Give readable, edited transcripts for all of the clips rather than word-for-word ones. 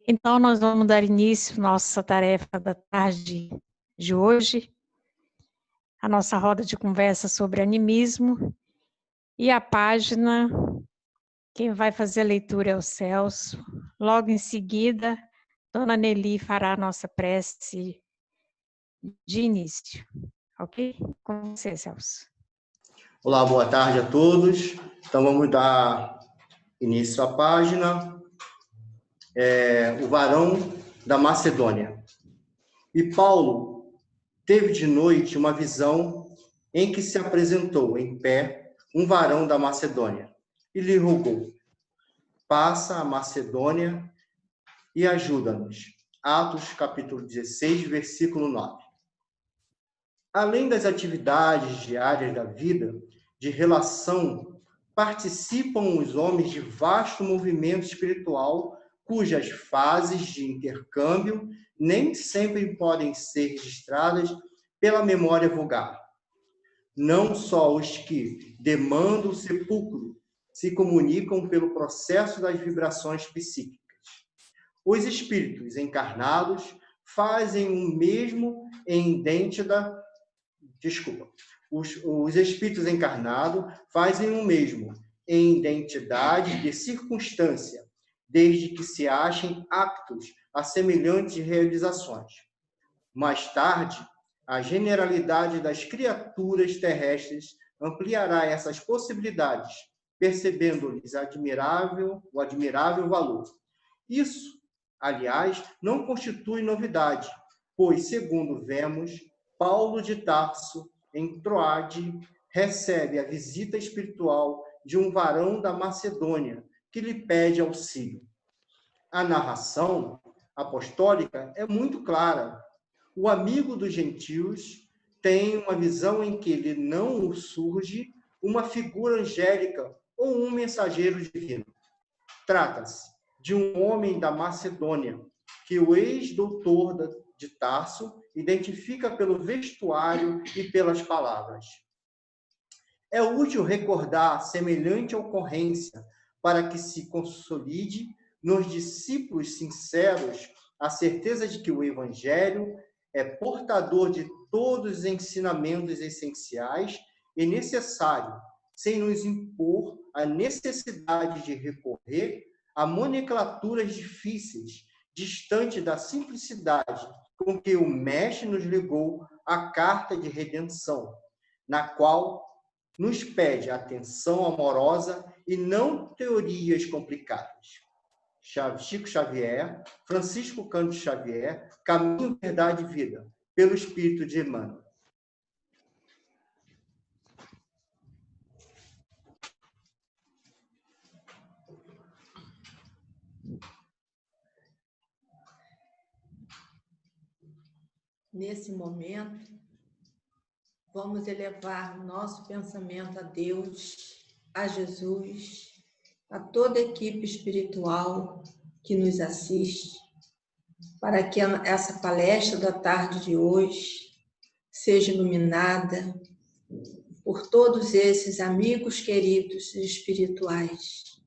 Então, nós vamos dar início à nossa tarefa da tarde de hoje, a nossa roda de conversa sobre animismo, e a página, quem vai fazer a leitura é o Celso. Logo em seguida, Dona Nelly fará a nossa prece de início, ok? Com você, Celso. Olá, boa tarde a todos. Então, vamos dar início à página. O varão da Macedônia. E Paulo teve de noite uma visão em que se apresentou em pé um varão da Macedônia e lhe rogou: passa a Macedônia e ajuda-nos. Atos, capítulo 16, versículo 9. Além das atividades diárias da vida, de relação, participam os homens de vasto movimento espiritual, cujas fases de intercâmbio nem sempre podem ser registradas pela memória vulgar. Não só os que demandam o sepulcro se comunicam pelo processo das vibrações psíquicas. Os espíritos encarnados fazem o mesmo em identidade. Os espíritos encarnados fazem o mesmo em identidade de circunstância, desde que se achem aptos a semelhantes realizações. Mais tarde, a generalidade das criaturas terrestres ampliará essas possibilidades, percebendo-lhes o admirável valor. Isso, aliás, não constitui novidade, pois, segundo vemos, Paulo de Tarso, em Troade, recebe a visita espiritual de um varão da Macedônia, que lhe pede auxílio. A narração apostólica é muito clara. O amigo dos gentios tem uma visão em que lhe não surge uma figura angélica ou um mensageiro divino. Trata-se de um homem da Macedônia, que o ex-doutor de Tarso identifica pelo vestuário e pelas palavras. É útil recordar semelhante ocorrência para que se consolide nos discípulos sinceros a certeza de que o Evangelho é portador de todos os ensinamentos essenciais e necessário, sem nos impor a necessidade de recorrer a nomenclaturas difíceis, distante da simplicidade com que o Mestre nos legou a carta de redenção, na qual nos pede atenção amorosa e não teorias complicadas. Chico Xavier, Francisco Cândido Xavier, Caminho, Verdade e Vida, pelo Espírito de Emmanuel. Nesse momento, vamos elevar o nosso pensamento a Deus, a Jesus, a toda a equipe espiritual que nos assiste, para que essa palestra da tarde de hoje seja iluminada por todos esses amigos queridos espirituais,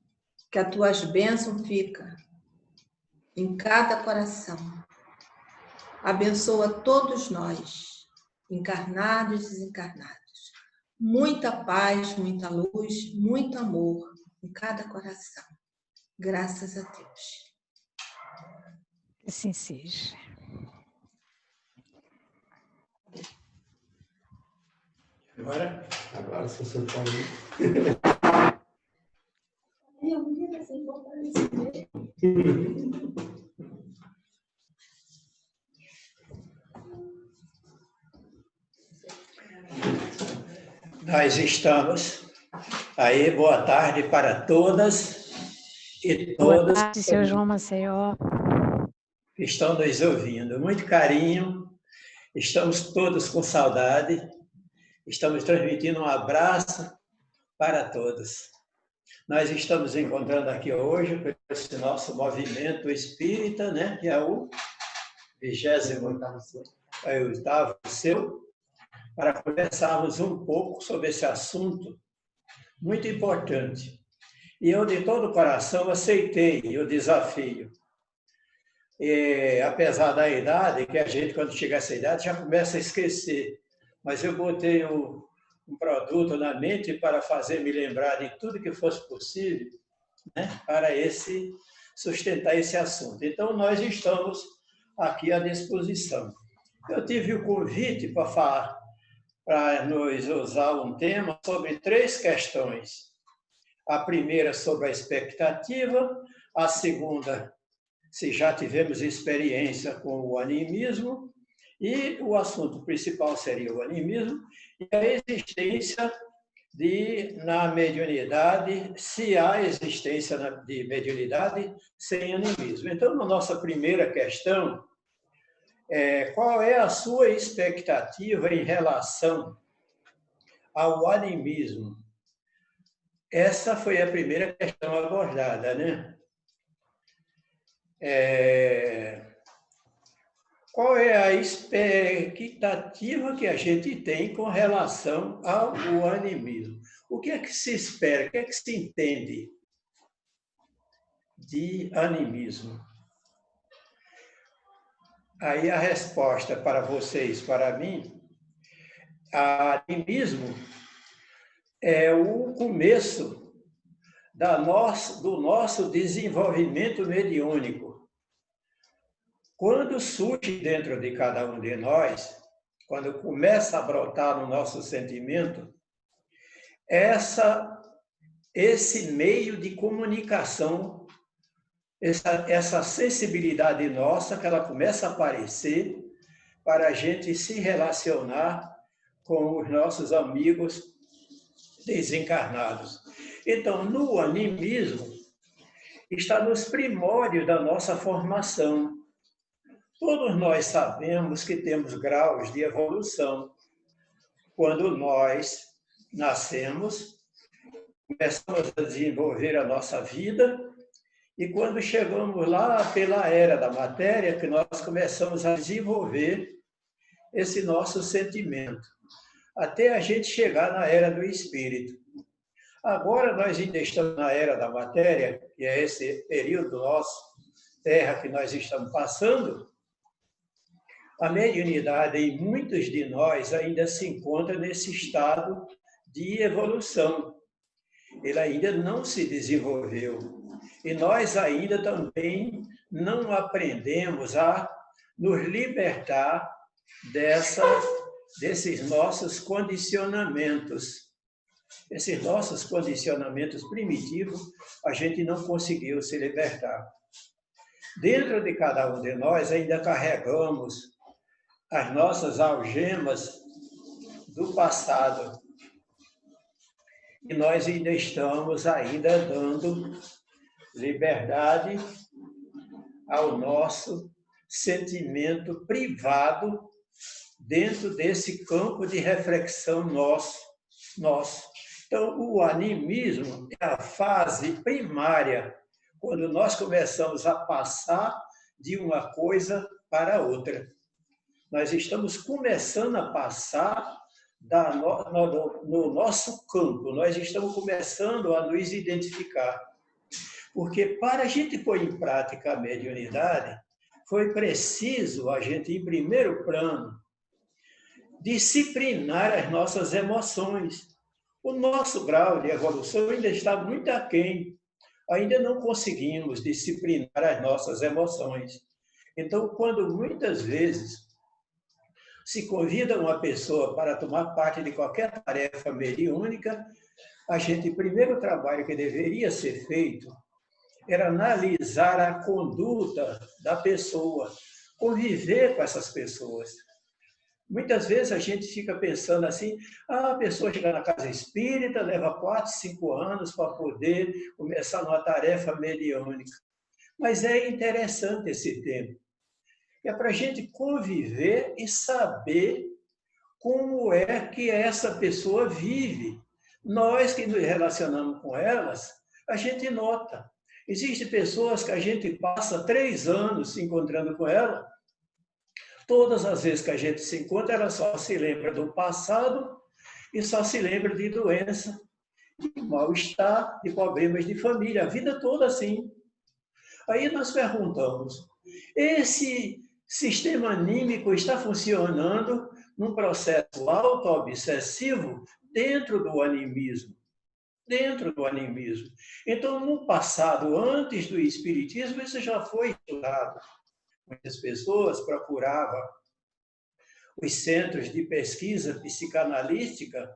que as tuas bênçãos ficam em cada coração. Abençoa todos nós, encarnados e desencarnados. Muita paz, muita luz, muito amor em cada coração. Graças a Deus. Assim seja. Agora se você pode. Nós estamos aí, boa tarde para todas e todos. Boa tarde, seu João Maceió. Que estão nos ouvindo. Muito carinho, estamos todos com saudade, estamos transmitindo um abraço para todos. Nós estamos encontrando aqui hoje com esse nosso movimento espírita, né, que é o 28º seu, para conversarmos um pouco sobre esse assunto muito importante. E eu, de todo o coração, aceitei o desafio apesar da idade, que a gente, quando chega a essa idade, já começa a esquecer. Mas eu botei um produto na mente para fazer me lembrar de tudo que fosse possível, né, para sustentar esse assunto. Então, nós estamos aqui à disposição. Eu tive o convite para nos usar um tema sobre 3 questões. A primeira sobre a expectativa, a segunda, se já tivemos experiência com o animismo, e o assunto principal seria o animismo e a existência na mediunidade, se há existência de mediunidade sem animismo. Então, na nossa primeira questão, qual é a sua expectativa em relação ao animismo? Essa foi a primeira questão abordada, né? Qual é a expectativa que a gente tem com relação ao animismo? O que é que se espera, o que é que se entende de animismo? Aí a resposta para vocês, para mim, animismo é o começo do nosso desenvolvimento mediúnico. Quando surge dentro de cada um de nós, quando começa a brotar no nosso sentimento, esse meio de comunicação, essa sensibilidade nossa, que ela começa a aparecer para a gente se relacionar com os nossos amigos desencarnados. Então, no animismo, está nos primórdios da nossa formação. Todos nós sabemos que temos graus de evolução. Quando nós nascemos, começamos a desenvolver a nossa vida, e quando chegamos lá pela era da matéria, que nós começamos a desenvolver esse nosso sentimento, até a gente chegar na era do espírito. Agora nós ainda estamos na era da matéria, que é esse período nosso, Terra, que nós estamos passando. A mediunidade em muitos de nós ainda se encontra nesse estado de evolução. Ele ainda não se desenvolveu. E nós ainda também não aprendemos a nos libertar desses nossos condicionamentos. Esses nossos condicionamentos primitivos, a gente não conseguiu se libertar. Dentro de cada um de nós ainda carregamos as nossas algemas do passado. E nós ainda estamos dando liberdade ao nosso sentimento privado dentro desse campo de reflexão nosso. Então, o animismo é a fase primária, quando nós começamos a passar de uma coisa para outra. Nós estamos começando a passar no nosso campo, nós estamos começando a nos identificar. Porque para a gente pôr em prática a mediunidade, foi preciso a gente, em primeiro plano, disciplinar as nossas emoções. O nosso grau de evolução ainda está muito aquém. Ainda não conseguimos disciplinar as nossas emoções. Então, quando muitas vezes se convida uma pessoa para tomar parte de qualquer tarefa mediúnica, o primeiro trabalho que deveria ser feito era analisar a conduta da pessoa, conviver com essas pessoas. Muitas vezes a gente fica pensando assim, a pessoa chega na casa espírita, leva 4, 5 anos para poder começar uma tarefa mediúnica. Mas é interessante esse tempo. É para a gente conviver e saber como é que essa pessoa vive. Nós que nos relacionamos com elas, a gente nota. Existem pessoas que a gente passa 3 anos se encontrando com ela. Todas as vezes que a gente se encontra, ela só se lembra do passado e só se lembra de doença, de mal-estar, de problemas de família. A vida toda assim. Aí nós perguntamos, esse sistema anímico está funcionando num processo auto-obsessivo dentro do animismo. Dentro do animismo. Então, no passado, antes do espiritismo, isso já foi estudado. Muitas pessoas procuravam os centros de pesquisa psicanalística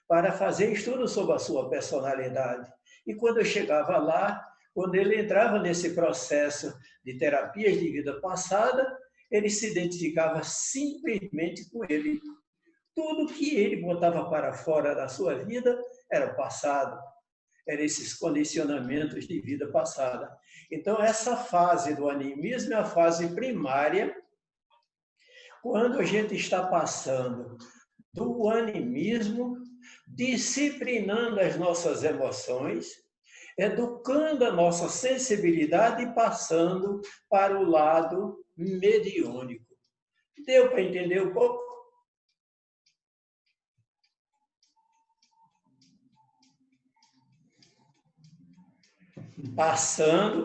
para fazer estudo sobre a sua personalidade. E quando eu chegava lá, quando ele entrava nesse processo de terapias de vida passada, ele se identificava simplesmente com ele. Tudo que ele botava para fora da sua vida era o passado. Eram esses condicionamentos de vida passada. Então, essa fase do animismo é a fase primária, quando a gente está passando do animismo, disciplinando as nossas emoções, educando a nossa sensibilidade e passando para o lado mediúnico. Deu para entender um pouco?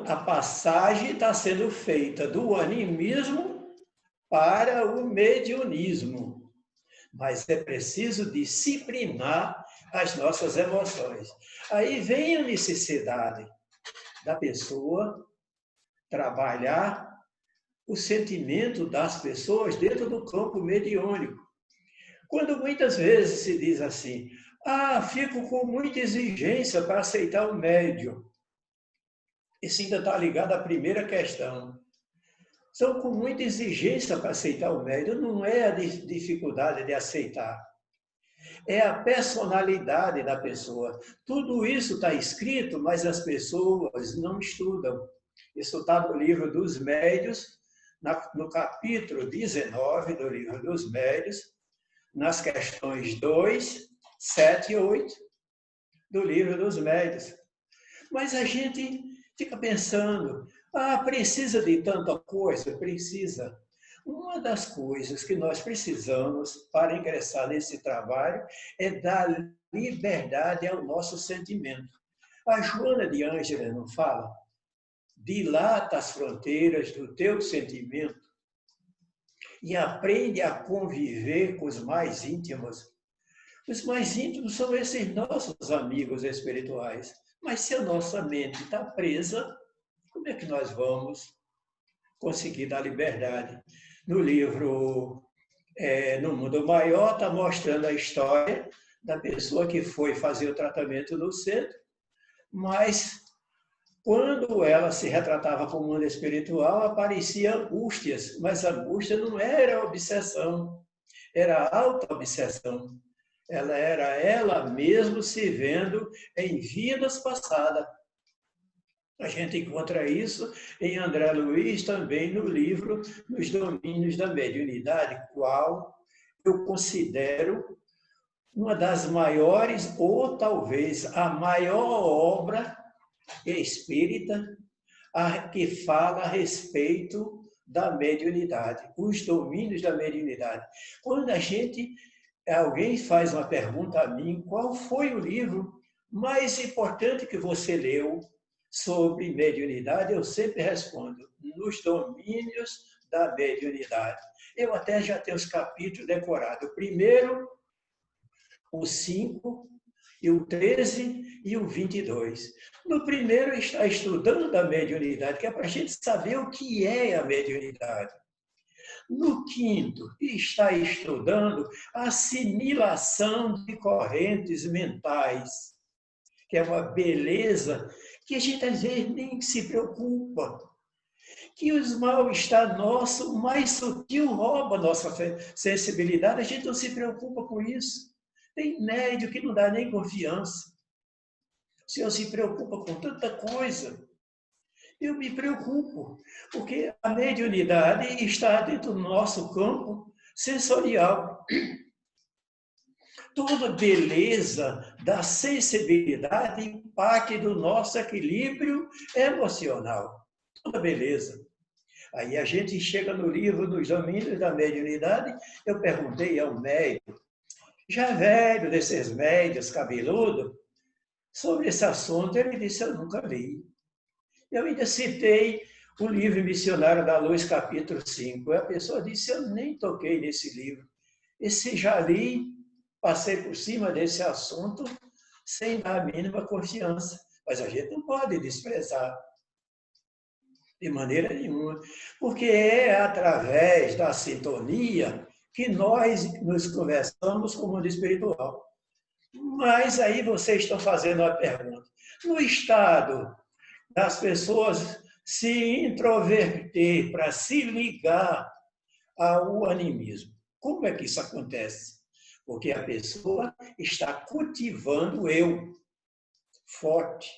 A passagem está sendo feita do animismo para o mediunismo. Mas é preciso disciplinar as nossas emoções. Aí vem a necessidade da pessoa trabalhar o sentimento das pessoas dentro do campo mediúnico. Quando muitas vezes se diz assim, fico com muita exigência para aceitar o médium. Isso ainda está ligado à primeira questão. São com muita exigência para aceitar o médium, não é a dificuldade de aceitar. É a personalidade da pessoa. Tudo isso está escrito, mas as pessoas não estudam. Isso está no livro dos médiuns, no capítulo 19 do livro dos médiuns, nas questões 2, 7 e 8 do livro dos médiuns. Mas a gente fica pensando, precisa de tanta coisa? Precisa. Uma das coisas que nós precisamos para ingressar nesse trabalho é dar liberdade ao nosso sentimento. A Joana de Ângela não fala? Dilata as fronteiras do teu sentimento e aprende a conviver com os mais íntimos. Os mais íntimos são esses nossos amigos espirituais. Mas se a nossa mente está presa, como é que nós vamos conseguir dar liberdade? No livro No Mundo Maior, está mostrando a história da pessoa que foi fazer o tratamento no centro, mas quando ela se retratava como mundo espiritual, aparecia angústias, mas a angústia não era obsessão, era auto-obsessão. Ela era ela mesma se vendo em vidas passadas. A gente encontra isso em André Luiz, também no livro Nos Domínios da Mediunidade, qual eu considero uma das maiores, ou talvez a maior obra espírita que fala a respeito da mediunidade, os domínios da mediunidade. Quando alguém faz uma pergunta a mim, qual foi o livro mais importante que você leu sobre mediunidade, eu sempre respondo, Nos Domínios da Mediunidade. Eu até já tenho os capítulos decorados. O primeiro, o 5, e o 13 e o 22. No primeiro está estudando a mediunidade, que é para a gente saber o que é a mediunidade. No quinto, está estudando a assimilação de correntes mentais, que é uma beleza que a gente às vezes nem se preocupa. Que os mal-estar nosso, mais sutil, rouba a nossa sensibilidade, a gente não se preocupa com isso. Tem médio que não dá nem confiança. O senhor se preocupa com tanta coisa. Eu me preocupo, porque a mediunidade está dentro do nosso campo sensorial. Toda beleza da sensibilidade parte do nosso equilíbrio emocional. Toda beleza. Aí a gente chega no livro Nos Domínios da Mediunidade, eu perguntei ao médico, já velho desses médios cabeludo, sobre esse assunto, ele disse, eu nunca li. Eu ainda citei O livro Missionário da Luz, capítulo 5. A pessoa disse, eu nem toquei nesse livro. Esse já li, passei por cima desse assunto, sem dar a mínima confiança. Mas a gente não pode desprezar de maneira nenhuma, porque é através da sintonia que nós nos conversamos com o mundo espiritual. Mas aí vocês estão fazendo a pergunta. No estado das pessoas se introverter para se ligar ao animismo, como é que isso acontece? Porque a pessoa está cultivando o eu forte.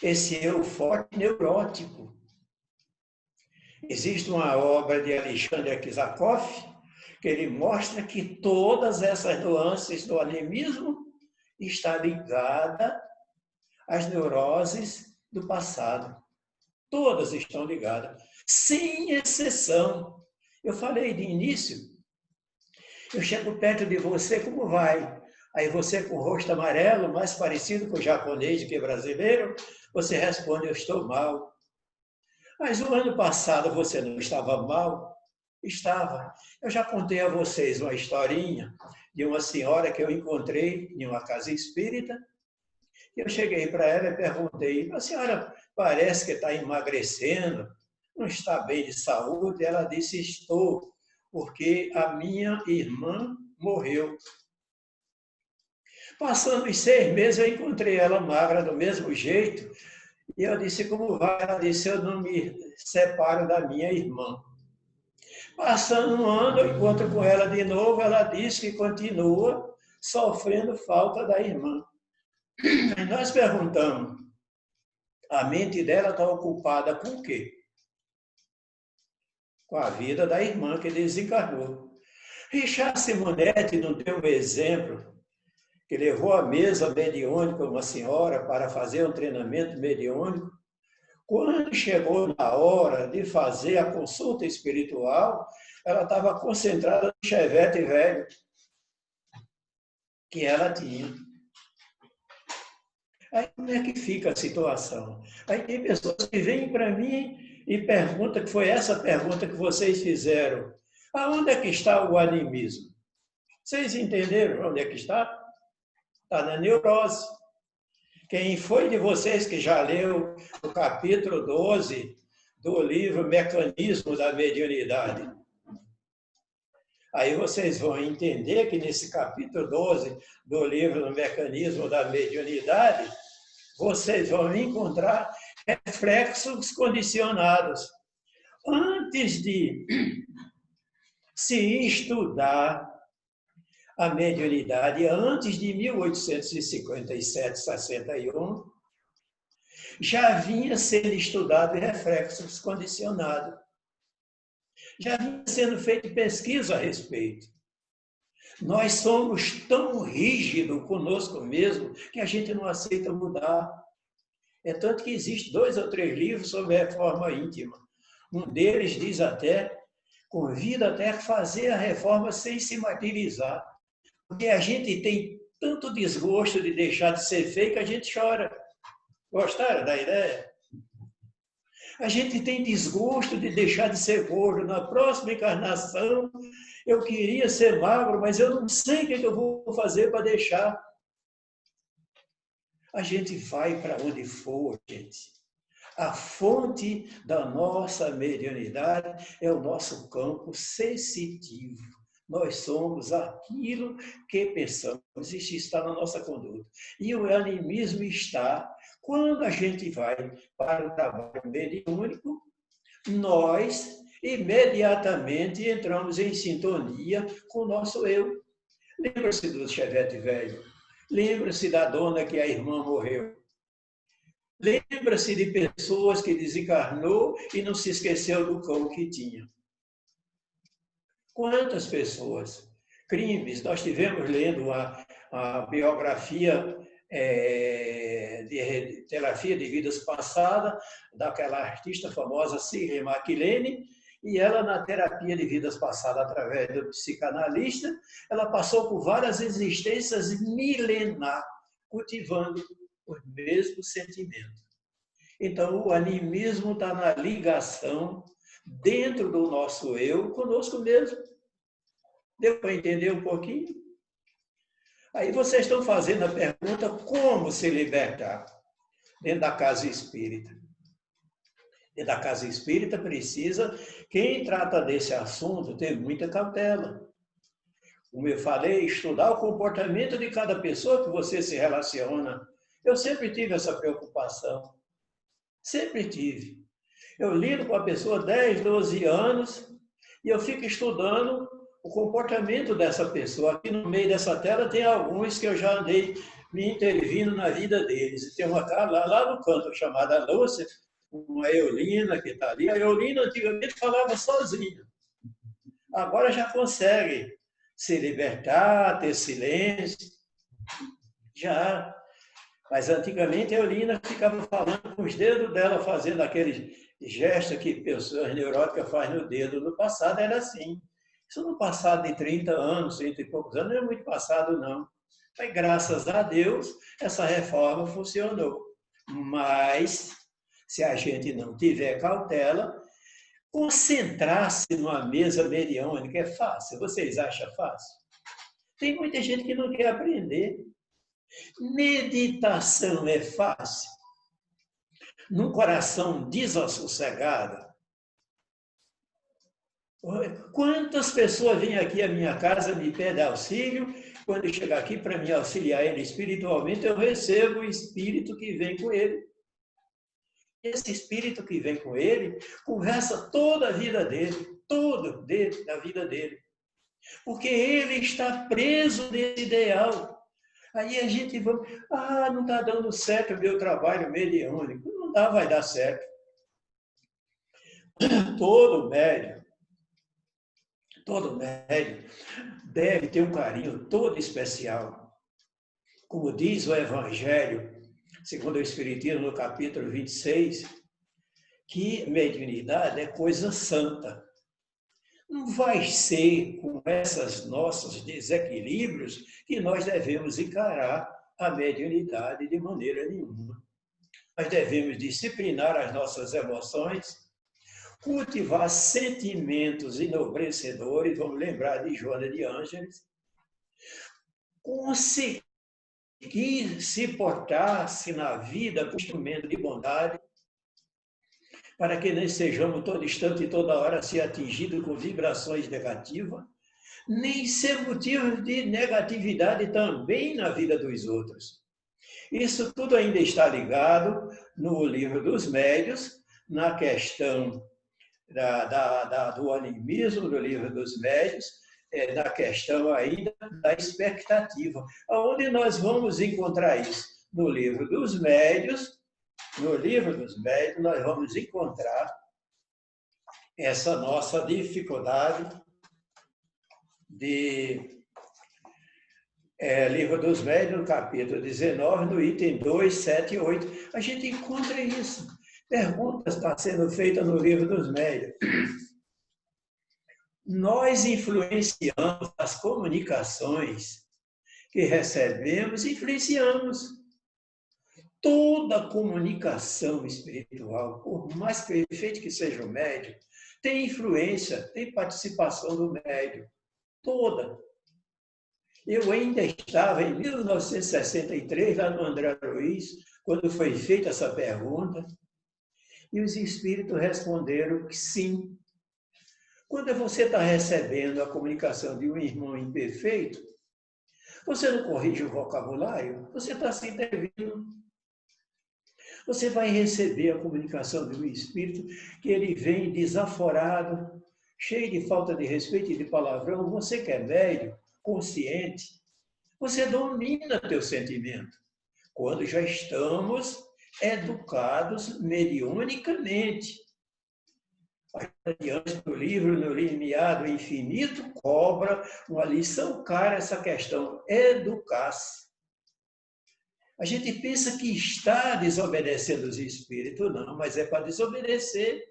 Esse eu forte neurótico. Existe uma obra de Alexander Kizakov que ele mostra que todas essas nuances do animismo estão ligadas às neuroses do passado. Todas estão ligadas, sem exceção. Eu falei de início, eu chego perto de você, como vai? Aí você com o rosto amarelo, mais parecido com o japonês do que brasileiro, você responde, eu estou mal. Mas o ano passado você não estava mal? Estava. Eu já contei a vocês uma historinha de uma senhora que eu encontrei em uma casa espírita. Eu cheguei para ela e perguntei, a senhora parece que está emagrecendo, não está bem de saúde? Ela disse, estou, porque a minha irmã morreu. Passando os 6 meses, eu encontrei ela magra do mesmo jeito, e eu disse, como vai? Ela disse, eu não me separo da minha irmã. Passando um ano, eu encontro com ela de novo, ela disse que continua sofrendo falta da irmã. E nós perguntamos, a mente dela está ocupada com o quê? Com a vida da irmã que desencarnou. Richard Simonetti não deu um exemplo que levou à mesa mediúnica uma senhora para fazer um treinamento mediúnico. Quando chegou na hora de fazer a consulta espiritual, ela estava concentrada no chevette velho que ela tinha. Aí como é que fica a situação? Aí tem pessoas que vêm para mim e perguntam, que foi essa pergunta que vocês fizeram, aonde é que está o animismo? Vocês entenderam onde é que está? Está na neurose. Quem foi de vocês que já leu o capítulo 12 do livro Mecanismo da Mediunidade? Aí vocês vão entender que nesse capítulo 12 do livro do Mecanismo da Mediunidade, vocês vão encontrar reflexos condicionados. Antes de se estudar a mediunidade, antes de 1857, 61, já vinha sendo estudado reflexos condicionados. Já vinha sendo feita pesquisa a respeito. Nós somos tão rígidos conosco mesmo que a gente não aceita mudar. É tanto que existem 2 ou 3 livros sobre reforma íntima. Um deles diz até, convida até a fazer a reforma sem se martirizar. Porque a gente tem tanto desgosto de deixar de ser feio que a gente chora. Gostaram da ideia? A gente tem desgosto de deixar de ser gordo. Na próxima encarnação, eu queria ser magro, mas eu não sei o que eu vou fazer para deixar. A gente vai para onde for, gente. A fonte da nossa mediunidade é o nosso campo sensitivo. Nós somos aquilo que pensamos. Isso está na nossa conduta. E o animismo está quando a gente vai para o trabalho mediúnico, nós imediatamente entramos em sintonia com o nosso eu. Lembra-se do chevette velho? Lembra-se da dona que a irmã morreu? Lembra-se de pessoas que desencarnou e não se esqueceu do cão que tinha? Quantas pessoas? Crimes. Nós tivemos lendo a biografia de terapia de vidas passadas daquela artista famosa Shirley MacLaine, e ela na terapia de vidas passadas através do psicanalista, ela passou por várias existências milenar cultivando o mesmo sentimento. Então, o animismo está na ligação dentro do nosso eu conosco mesmo. Deu para entender um pouquinho? Aí vocês estão fazendo a pergunta como se libertar dentro da casa espírita. Dentro da casa espírita precisa, quem trata desse assunto, ter muita cautela. Como eu falei, estudar o comportamento de cada pessoa que você se relaciona. Eu sempre tive essa preocupação. Sempre tive. Eu lido com a pessoa 10, 12 anos e eu fico estudando o comportamento dessa pessoa. Aqui no meio dessa tela tem alguns que eu já andei me intervindo na vida deles. Tem uma cara lá no canto chamada Lúcia, uma Eulina que está ali. A Eulina antigamente falava sozinha. Agora já consegue se libertar, ter silêncio. Já. Mas antigamente a Eulina ficava falando com os dedos dela, fazendo aquele gesto que pessoas neuróticas fazem no dedo. No passado era assim. Isso no passado de 30 anos, 30 e poucos anos, não é muito passado, não. Mas, graças a Deus, essa reforma funcionou. Mas, se a gente não tiver cautela, concentrar-se numa mesa mediúnica é fácil. Vocês acham fácil? Tem muita gente que não quer aprender. Meditação é fácil. Num coração desassossegado. Quantas pessoas vêm aqui à minha casa, me pedem auxílio, quando eu chegar aqui para me auxiliar ele espiritualmente, eu recebo o espírito que vem com ele. Esse espírito que vem com ele conversa toda a vida dele, toda a vida dele. Porque ele está preso nesse ideal. Aí a gente vai, não está dando certo o meu trabalho mediúnico. Não dá, vai dar certo. Todo médium deve ter um carinho todo especial. Como diz o Evangelho, segundo o Espiritismo, no capítulo 26, que mediunidade é coisa santa. Não vai ser com esses nossos desequilíbrios que nós devemos encarar a mediunidade de maneira nenhuma. Nós devemos disciplinar as nossas emoções, cultivar sentimentos enobrecedores, vamos lembrar de Joana de Ângeles, conseguir se portar-se na vida com instrumento de bondade, para que não sejamos todo instante e toda hora ser atingidos com vibrações negativas, nem ser motivo de negatividade também na vida dos outros. Isso tudo ainda está ligado no Livro dos Médiuns, na questão do animismo, do Livro dos Médiuns, na questão ainda da expectativa. Onde nós vamos encontrar isso? No Livro dos Médiuns, nós vamos encontrar essa nossa dificuldade de... Livro dos Médiuns, no capítulo 19, no item 2, 7 e 8. A gente encontra isso. Perguntas estão sendo feitas no Livro dos Médiuns. Nós influenciamos as comunicações que recebemos, influenciamos. Toda comunicação espiritual, por mais perfeito que seja o médium, tem influência, tem participação do médium. Toda. Eu ainda estava em 1963, lá no André Luiz, quando foi feita essa pergunta, e os espíritos responderam que sim. Quando você está recebendo a comunicação de um irmão imperfeito, você não corrige o vocabulário, você está se intervindo. Você vai receber a comunicação de um espírito que ele vem desaforado, cheio de falta de respeito e de palavrão. Você que é médium, consciente, você domina teu sentimento. Quando já estamos educados mediunicamente. Adiante do livro, no limiar do infinito, cobra uma lição cara essa questão, educar-se. A gente pensa que está desobedecendo os espíritos, não, mas é para desobedecer,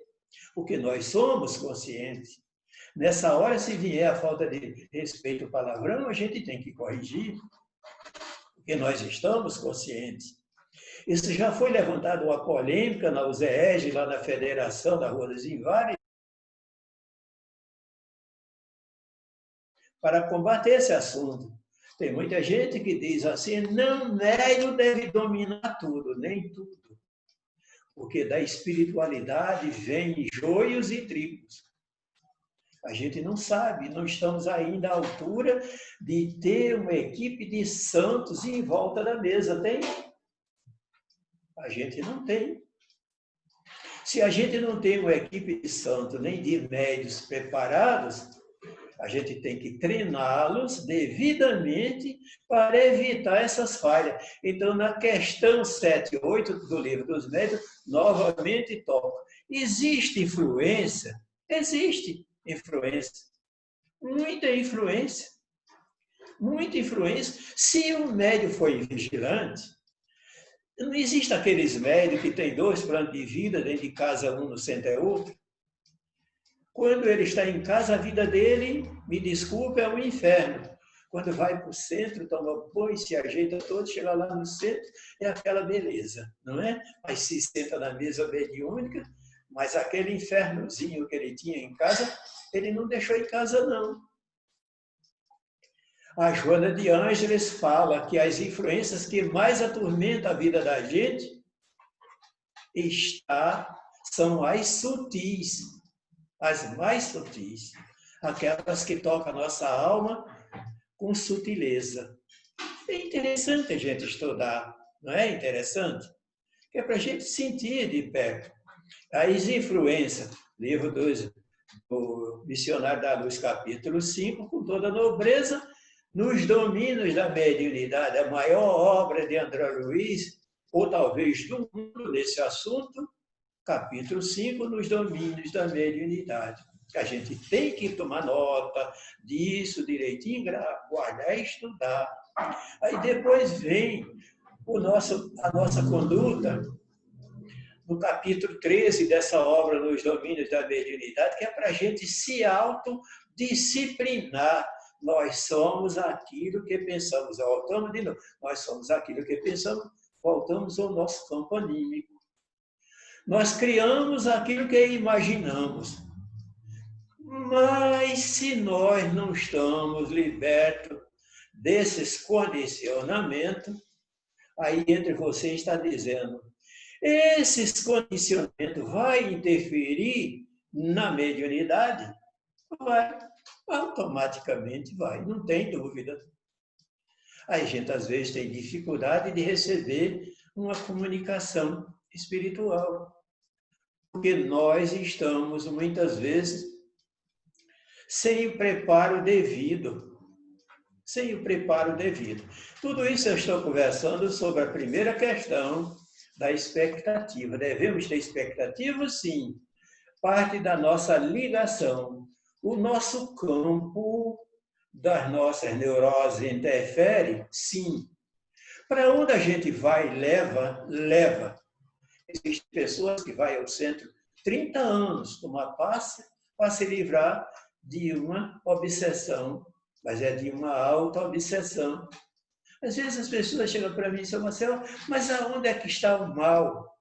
porque nós somos conscientes. Nessa hora, se vier a falta de respeito ao palavrão, a gente tem que corrigir, porque nós estamos conscientes. Isso já foi levantado uma polêmica na USEEG, lá na Federação da Rua dos Inválidos, para combater esse assunto. Tem muita gente que diz assim, não, médium deve dominar tudo, nem tudo. Porque da espiritualidade vem joios e trigos. A gente não sabe, não estamos ainda à altura de ter uma equipe de santos em volta da mesa. Tem? A gente não tem. Se a gente não tem uma equipe de santos, nem de médios preparados, a gente tem que treiná-los devidamente para evitar essas falhas. Então, na questão 7 e 8 do livro dos médios, novamente toca. Existe influência? Existe influência. Muita influência. Muita influência. Se um médium foi vigilante, não existe aqueles médios que têm 2 planos de vida, dentro de casa um no centro é outro. Quando ele está em casa, a vida dele, me desculpe, é um inferno. Quando vai para o centro, toma banho, se ajeita todo, chega lá no centro, é aquela beleza, não é? Mas se senta na mesa mediúnica, mas aquele infernozinho que ele tinha em casa, ele não deixou em casa, não. A Joana de Ângeles fala que as influências que mais atormentam a vida da gente são as sutis, as mais sutis, aquelas que tocam a nossa alma com sutileza. É interessante a gente estudar, não é interessante? Que é para a gente sentir de perto. As influências, livro 2 do Missionário da Luz, capítulo 5, com toda a nobreza, nos domínios da mediunidade, a maior obra de André Luiz, ou talvez do mundo nesse assunto, capítulo 5, nos domínios da mediunidade. A gente tem que tomar nota disso direitinho, guardar e estudar. Aí depois vem a nossa conduta, no capítulo 13 dessa obra, nos domínios da mediunidade, que é para a gente se autodisciplinar. Nós somos aquilo que pensamos. Voltamos de novo. Nós somos aquilo que pensamos, voltamos ao nosso campo anímico. Nós criamos aquilo que imaginamos. Mas se nós não estamos libertos desses condicionamentos, aí entre você está dizendo, esses condicionamentos vão interferir na mediunidade? Vai, automaticamente vai, não tem dúvida. Aí a gente às vezes tem dificuldade de receber uma comunicação espiritual. Porque nós estamos, muitas vezes, sem o preparo devido. Sem o preparo devido. Tudo isso eu estou conversando sobre a primeira questão da expectativa. Devemos ter expectativa? Sim. Parte da nossa ligação. O nosso campo das nossas neuroses interfere? Sim. Para onde a gente vai, leva. Existem pessoas que vão ao centro 30 anos tomar passe para se livrar de uma obsessão, mas é de uma auto-obsessão. Às vezes as pessoas chegam para mim e dizem, Marcelo, mas aonde é que está o mal?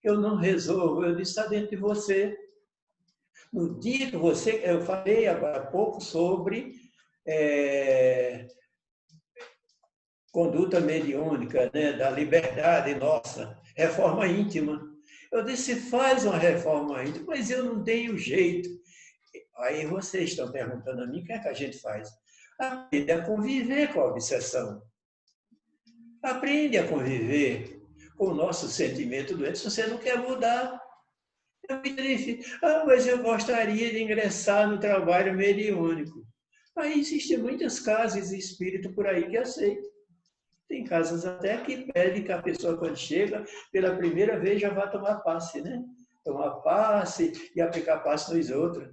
Eu não resolvo, eu disse, está dentro de você. No dia que eu falei há pouco sobre conduta mediúnica, né, da liberdade nossa, reforma íntima. Eu disse, faz uma reforma íntima, mas eu não tenho jeito. Aí vocês estão perguntando a mim, o que é que a gente faz? Aprende a conviver com a obsessão. Aprende a conviver com o nosso sentimento doente. Se você não quer mudar, é muito difícil. Mas eu gostaria de ingressar no trabalho mediúnico. Aí existem muitas casas de espírito por aí que aceitam. Tem casas até que pedem que a pessoa, quando chega, pela primeira vez já vá tomar passe, né? Tomar passe e aplicar passe nos outros.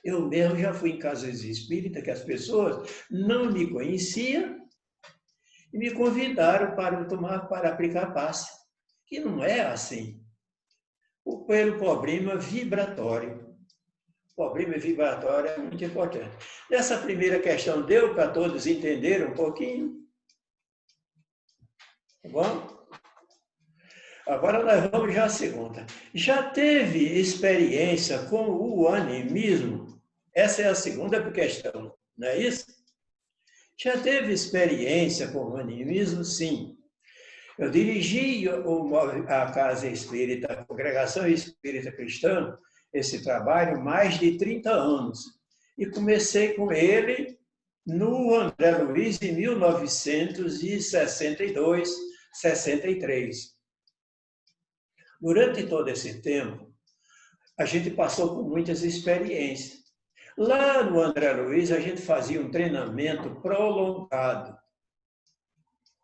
Eu mesmo já fui em casas espíritas que as pessoas não me conheciam e me convidaram para aplicar passe. Que não é assim. Pelo problema vibratório. O problema vibratório é muito importante. Nessa primeira questão, deu para todos entenderem um pouquinho? Tá bom? Agora nós vamos já à segunda. Já teve experiência com o animismo? Essa é a segunda questão, não é isso? Já teve experiência com o animismo? Sim. Eu dirigi a Casa Espírita, a Congregação Espírita Cristã, esse trabalho, mais de 30 anos. E comecei com ele no André Luiz em 1962, 63. Durante todo esse tempo, a gente passou por muitas experiências. Lá no André Luiz, a gente fazia um treinamento prolongado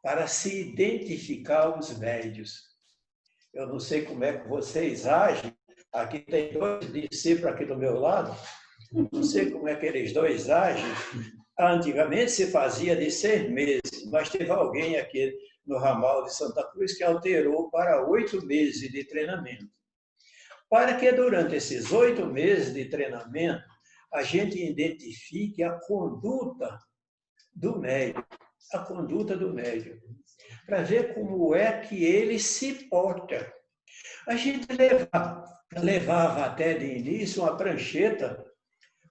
para se identificar os médios. Eu não sei como é que vocês agem. Aqui tem 2 discípulos aqui do meu lado. Não sei como é que eles 2 agem. Antigamente se fazia de 6 meses, mas teve alguém aqui no ramal de Santa Cruz que alterou para 8 meses de treinamento. Para que durante esses 8 meses de treinamento a gente identifique a conduta do médium, a conduta do médium, para ver como é que ele se porta. A gente levava até de início uma prancheta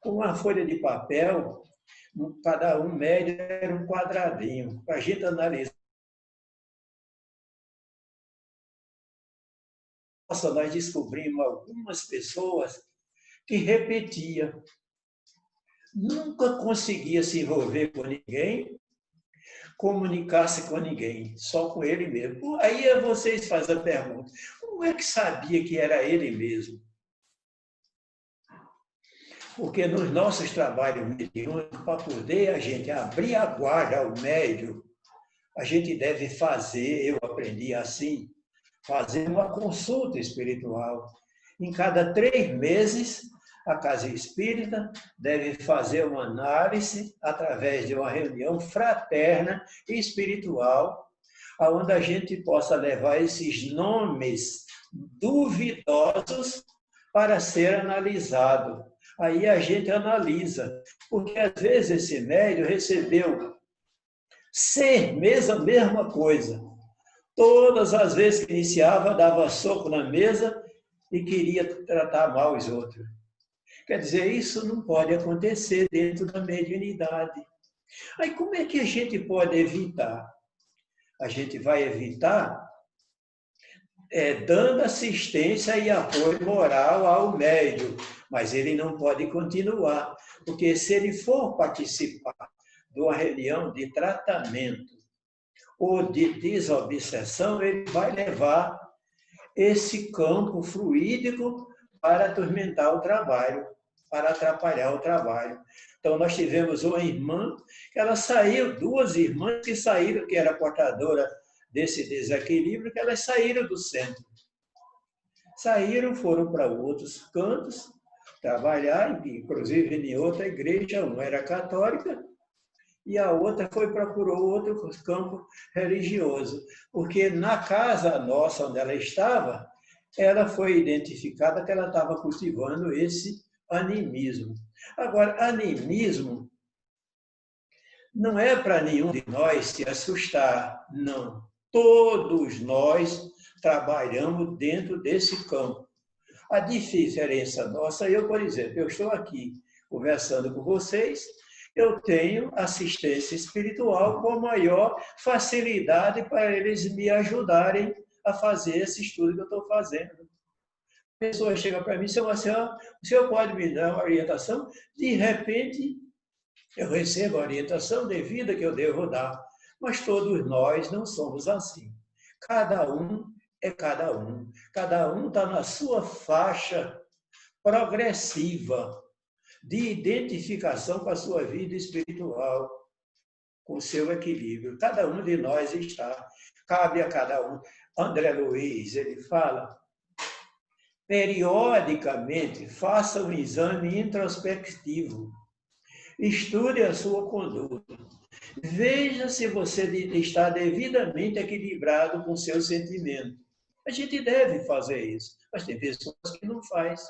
com uma folha de papel, cada um médium era um quadradinho, para a gente analisar. Nossa, nós descobrimos algumas pessoas que repetiam. Nunca conseguia se envolver com ninguém, comunicar-se com ninguém, só com ele mesmo. Aí vocês fazem a pergunta, como é que sabia que era ele mesmo? Porque nos nossos trabalhos mediúnicos, para poder a gente abrir a guarda ao médium, a gente deve fazer, eu aprendi assim, fazer uma consulta espiritual. Em cada 3 meses, a Casa Espírita deve fazer uma análise através de uma reunião fraterna e espiritual, onde a gente possa levar esses nomes duvidosos para ser analisado. Aí a gente analisa, porque às vezes esse médium recebeu 6 meses a mesma coisa. Todas as vezes que iniciava, dava soco na mesa e queria tratar mal os outros. Quer dizer, isso não pode acontecer dentro da mediunidade. Aí como é que a gente pode evitar? A gente vai evitar dando assistência e apoio moral ao médium, mas ele não pode continuar, porque se ele for participar de uma reunião de tratamento ou de desobsessão, ele vai levar esse campo fluídico para atormentar o trabalho, para atrapalhar o trabalho. Então, nós tivemos uma irmã, que ela saiu, 2 irmãs que saíram, que era portadora desse desequilíbrio, que elas saíram do centro. Saíram, foram para outros cantos, trabalhar, inclusive em outra igreja, uma era católica, e a outra procurou outro campo religioso. Porque na casa nossa, onde ela estava, ela foi identificada que ela estava cultivando esse animismo. Agora, animismo não é para nenhum de nós se assustar, não. Todos nós trabalhamos dentro desse campo. A diferença nossa, eu, por exemplo, eu estou aqui conversando com vocês, eu tenho assistência espiritual com maior facilidade para eles me ajudarem a fazer esse estudo que eu estou fazendo. A pessoa chega para mim e diz, o senhor pode me dar uma orientação? De repente, eu recebo a orientação devida que eu devo dar. Mas todos nós não somos assim. Cada um é cada um. Cada um está na sua faixa progressiva de identificação com a sua vida espiritual, com o seu equilíbrio. Cada um de nós está. Cabe a cada um. André Luiz, ele fala, periodicamente, faça um exame introspectivo. Estude a sua conduta. Veja se você está devidamente equilibrado com o seu sentimento. A gente deve fazer isso, mas tem pessoas que não faz.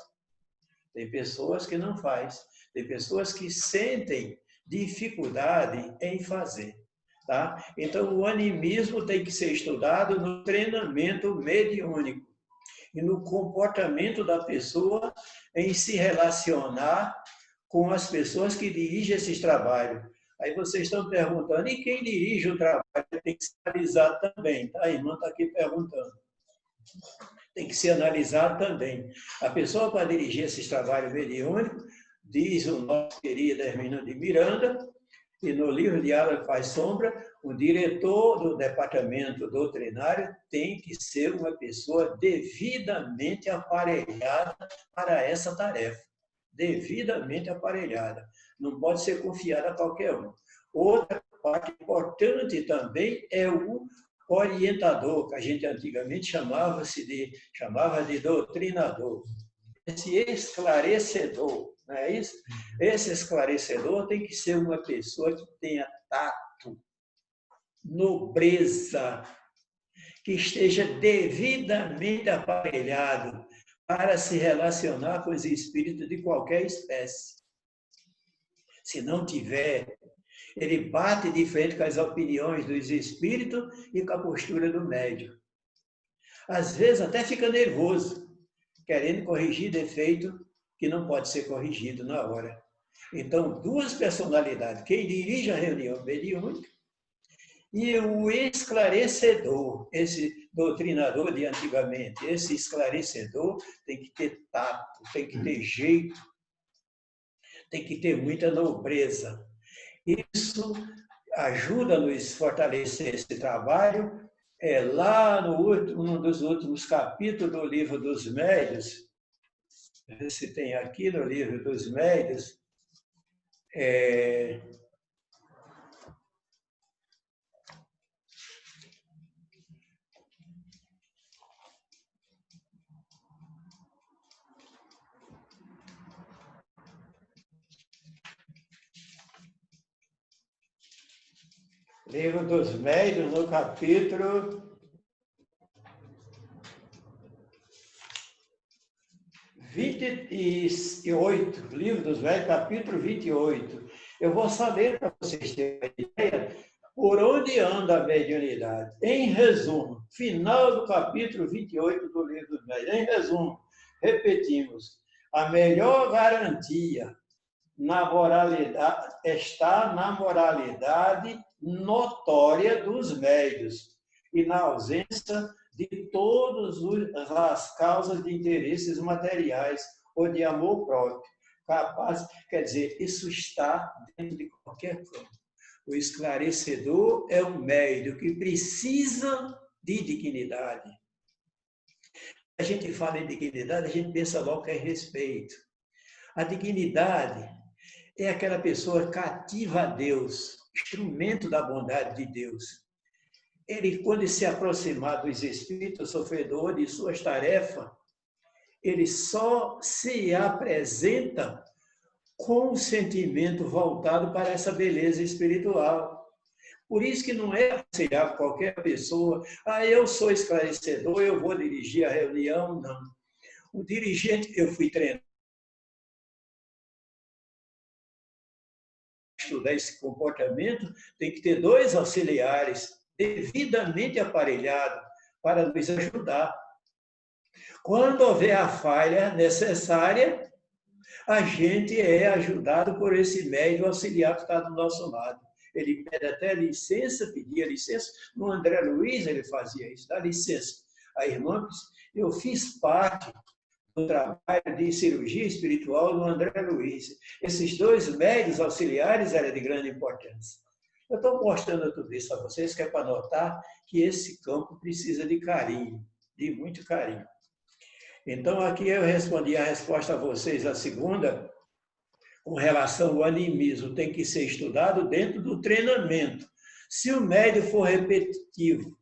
Tem pessoas que não faz. Tem pessoas que sentem dificuldade em fazer. Tá? Então, o animismo tem que ser estudado no treinamento mediúnico e no comportamento da pessoa em se relacionar com as pessoas que dirigem esses trabalhos. Aí vocês estão perguntando, e quem dirige o trabalho tem que ser analisado também, tá? A irmã está aqui perguntando. Tem que ser analisado também. A pessoa para dirigir esses trabalhos mediúnicos, diz o nosso querido Hermínio de Miranda, e no livro Diálogo Faz Sombra, o diretor do departamento doutrinário tem que ser uma pessoa devidamente aparelhada para essa tarefa. Devidamente aparelhada. Não pode ser confiada a qualquer um. Outra parte importante também é o orientador, que a gente antigamente chamava de doutrinador. Esse esclarecedor, não é isso? Esse esclarecedor tem que ser uma pessoa que tenha tato, nobreza, que esteja devidamente aparelhado para se relacionar com os espíritos de qualquer espécie. Se não tiver, ele bate de frente com as opiniões dos espíritos e com a postura do médium. Às vezes até fica nervoso, querendo corrigir defeito que não pode ser corrigido na hora. Então, duas personalidades, quem dirige a reunião mediúnica e o esclarecedor, esse doutrinador de antigamente, esse esclarecedor tem que ter tato, tem que ter jeito, tem que ter muita nobreza. Isso ajuda a nos fortalecer esse trabalho. Lá num dos últimos capítulos do Livro dos Médiuns, se tem aqui no Livro dos Médiuns, Livro dos Médiuns, no capítulo 28, Livro dos Médiuns, capítulo 28. Eu vou saber para vocês terem uma ideia por onde anda a mediunidade. Em resumo, final do capítulo 28 do Livro dos Médiuns. Em resumo, repetimos, a melhor garantia na moralidade está na moralidade notória dos médiuns e na ausência de todas as causas de interesses materiais ou de amor próprio. Capaz, quer dizer, isso está dentro de qualquer campo. O esclarecedor é um médium que precisa de dignidade. A gente fala em dignidade, a gente pensa logo que é respeito. A dignidade é aquela pessoa cativa a Deus, instrumento da bondade de Deus. Ele, quando se aproximar dos espíritos sofredores de suas tarefas, ele só se apresenta com o sentimento voltado para essa beleza espiritual. Por isso que não é aconselhável qualquer pessoa, eu sou esclarecedor, eu vou dirigir a reunião, não. O dirigente, eu fui treinado estudar esse comportamento, tem que ter dois auxiliares devidamente aparelhados para nos ajudar. Quando houver a falha necessária, a gente é ajudado por esse médium auxiliar que está do nosso lado. Ele pede até licença, pedia licença. No André Luiz ele fazia isso, dá licença. A irmã, eu fiz parte do trabalho de cirurgia espiritual do André Luiz. Esses dois médios auxiliares eram de grande importância. Eu estou mostrando tudo isso a vocês, que é para notar que esse campo precisa de carinho, de muito carinho. Então, aqui eu respondi a resposta a vocês, a segunda, com relação ao animismo, tem que ser estudado dentro do treinamento. Se o médium for repetitivo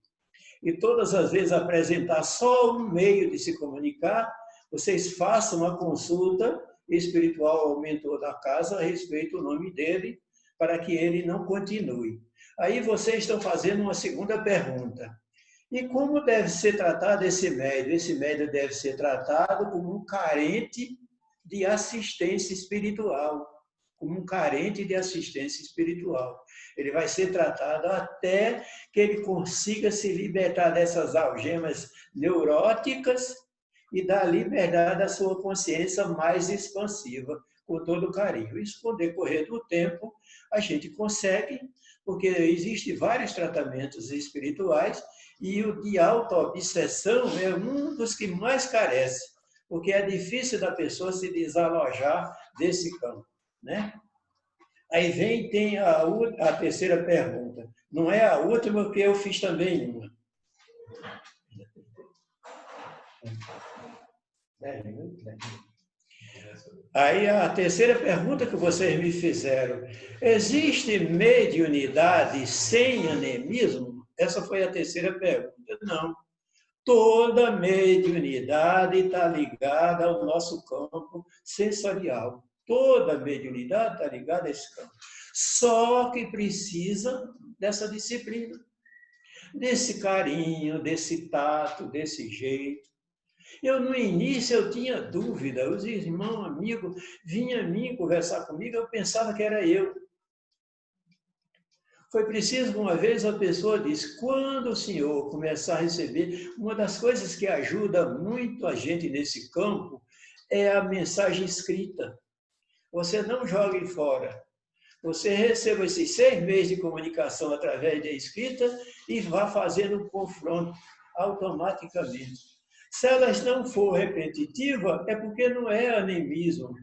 e todas as vezes apresentar só um meio de se comunicar, vocês façam uma consulta espiritual ao mentor da casa a respeito do nome dele, para que ele não continue. Aí vocês estão fazendo uma segunda pergunta. E como deve ser tratado esse médium? Esse médium deve ser tratado como um carente de assistência espiritual, como um carente de assistência espiritual. Ele vai ser tratado até que ele consiga se libertar dessas algemas neuróticas e dar liberdade à sua consciência mais expansiva, com todo o carinho. Isso, com o decorrer do tempo, a gente consegue, porque existem vários tratamentos espirituais e o de autoobsessão é um dos que mais carece, porque é difícil da pessoa se desalojar desse campo, né? Aí tem a terceira pergunta. Não é a última, porque eu fiz também uma. 10 minutos, 10 minutos. Aí a terceira pergunta que vocês me fizeram: existe mediunidade sem animismo? Essa foi a terceira pergunta. Não. Toda mediunidade está ligada ao nosso campo sensorial. Toda mediunidade está ligada a esse campo. Só que precisa dessa disciplina, desse carinho, desse tato, desse jeito. No início, eu tinha dúvida. Os irmãos, amigos, vinham a mim conversar comigo, eu pensava que era eu. Foi preciso, uma vez, a pessoa disse: quando o senhor começar a receber, uma das coisas que ajuda muito a gente nesse campo é a mensagem escrita. Você não jogue fora. Você receba esses 6 meses de comunicação através da escrita e vá fazendo um confronto automaticamente. Se elas não for repetitivas, é porque não é animismo.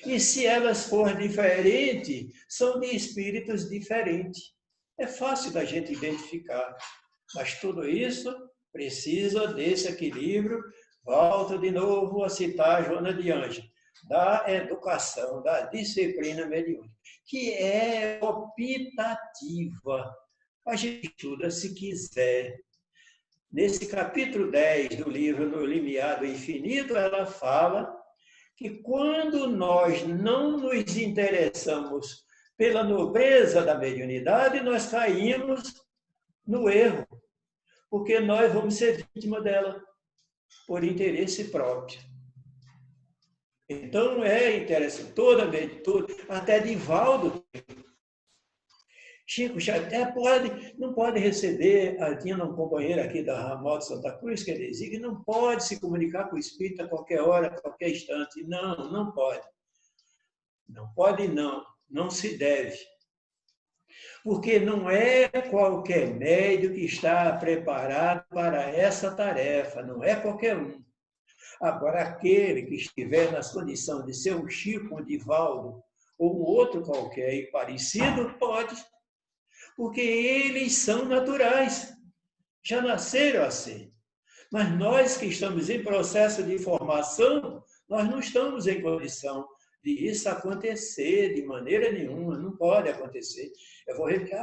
E se elas forem diferentes, são de espíritos diferentes. É fácil da gente identificar. Mas tudo isso precisa desse equilíbrio. Volto de novo a citar Joana de Ângeles, da educação, da disciplina mediúnica, que é optativa. A gente estuda se quiser. Nesse capítulo 10 do livro No Limiar do Infinito, ela fala que quando nós não nos interessamos pela nobreza da mediunidade, nós caímos no erro, porque nós vamos ser vítima dela por interesse próprio. Então, é interessante, até Divaldo, Chico Xavier não pode receber, tinha um companheiro aqui da Ramal de Santa Cruz que dizia que não pode se comunicar com o espírito a qualquer hora, a qualquer instante. Não, não pode. Não pode, não se deve. Porque não é qualquer médium que está preparado para essa tarefa, não é qualquer um. Agora, aquele que estiver nas condições de ser um Chico, um Divaldo, ou um outro qualquer e parecido, pode. Porque eles são naturais, já nasceram assim. Mas nós que estamos em processo de formação, nós não estamos em condição de isso acontecer de maneira nenhuma, não pode acontecer. Eu vou repetir,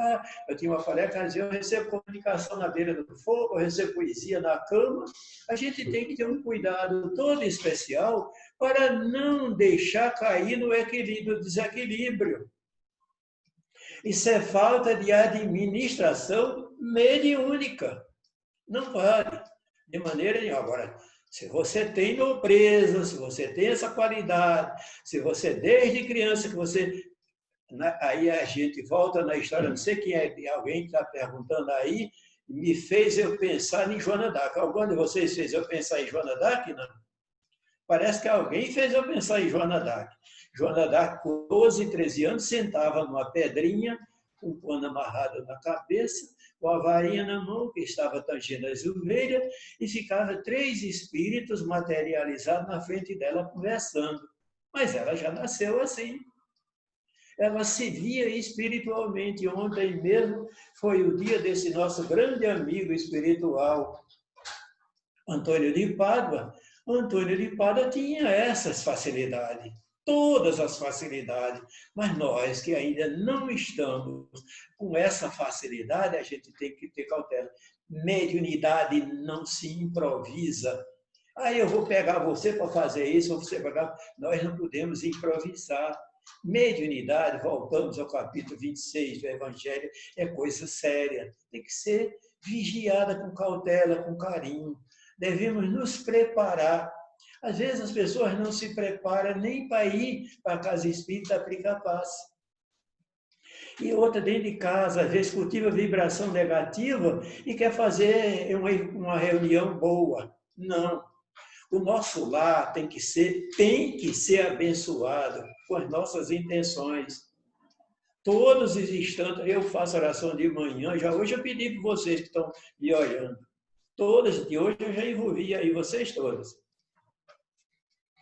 eu tinha uma colega que dizia: eu recebo comunicação na beira do fogo, eu recebo poesia na cama. A gente tem que ter um cuidado todo especial para não deixar cair no desequilíbrio. Isso é falta de administração mediúnica. Não pode, de maneira nenhuma. Agora, se você tem nobreza, se você tem essa qualidade, se você, desde criança, que você... Aí a gente volta na história, não sei quem é, alguém que está perguntando aí, me fez eu pensar em Joana d'Arc. Algum de vocês fez eu pensar em Joana d'Arc? Não. Parece que alguém fez eu pensar em Joana d'Arc. Joana d'Arc, com 12, 13 anos, sentava numa pedrinha, com um pano amarrado na cabeça, com a varinha na mão, que estava tangendo as ovelhas, e ficava 3 espíritos materializados na frente dela, conversando. Mas ela já nasceu assim. Ela se via espiritualmente. Ontem mesmo foi o dia desse nosso grande amigo espiritual, Antônio de Pádua. Antônio de Pádua tinha essas facilidades, todas as facilidades, mas nós que ainda não estamos com essa facilidade, a gente tem que ter cautela. Mediunidade não se improvisa. Aí eu vou pegar você para fazer isso, ou você pegar... Nós não podemos improvisar. Mediunidade, voltamos ao capítulo 26 do Evangelho, é coisa séria. Tem que ser vigiada com cautela, com carinho. Devemos nos preparar. Às vezes as pessoas não se preparam nem para ir para a casa espírita aplicar passe. E outra dentro de casa, às vezes cultiva vibração negativa e quer fazer uma reunião boa. Não. O nosso lar tem que ser abençoado com as nossas intenções. Todos os instantes, eu faço oração de manhã, hoje eu pedi para vocês que estão me olhando. Todas de hoje eu já envolvi aí vocês todos.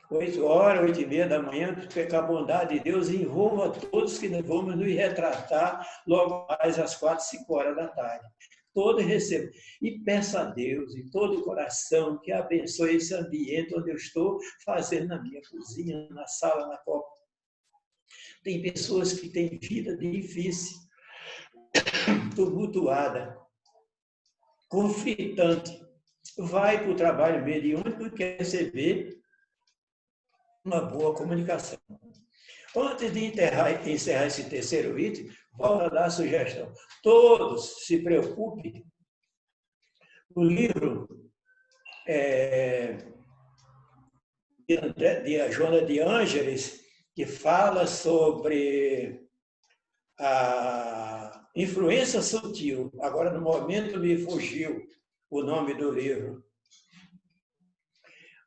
8 horas, 8h30 da manhã, com a bondade de Deus, envolva todos que vamos nos retratar logo mais às 4, 5 horas da tarde. Todos recebam. E peça a Deus, em todo o coração, que abençoe esse ambiente onde eu estou fazendo na minha cozinha, na sala, na copa. Tem pessoas que têm vida difícil, tumultuada, conflitante. Vai para o trabalho mediúnico e quer receber uma boa comunicação. Antes de encerrar esse terceiro item, volto a dar a sugestão. Todos se preocupem. O livro de Joana de Ângeles, que fala sobre a influência sutil. Agora, no momento, me fugiu o nome do livro.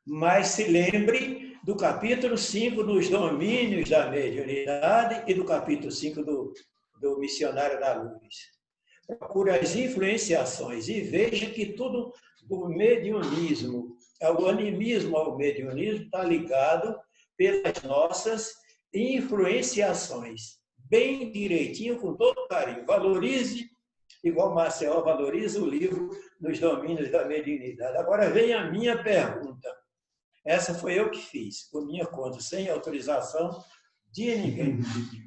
Mas se lembre do capítulo 5 dos domínios da mediunidade e do capítulo 5 do Missionário da Luz. Procure as influenciações e veja que tudo do mediunismo, o animismo ao mediunismo está ligado pelas nossas influenciações. Bem direitinho, com todo carinho. Valorize, igual Marcel valoriza o livro dos domínios da mediunidade. Agora vem a minha pergunta. Essa foi eu que fiz, por minha conta, sem autorização de ninguém.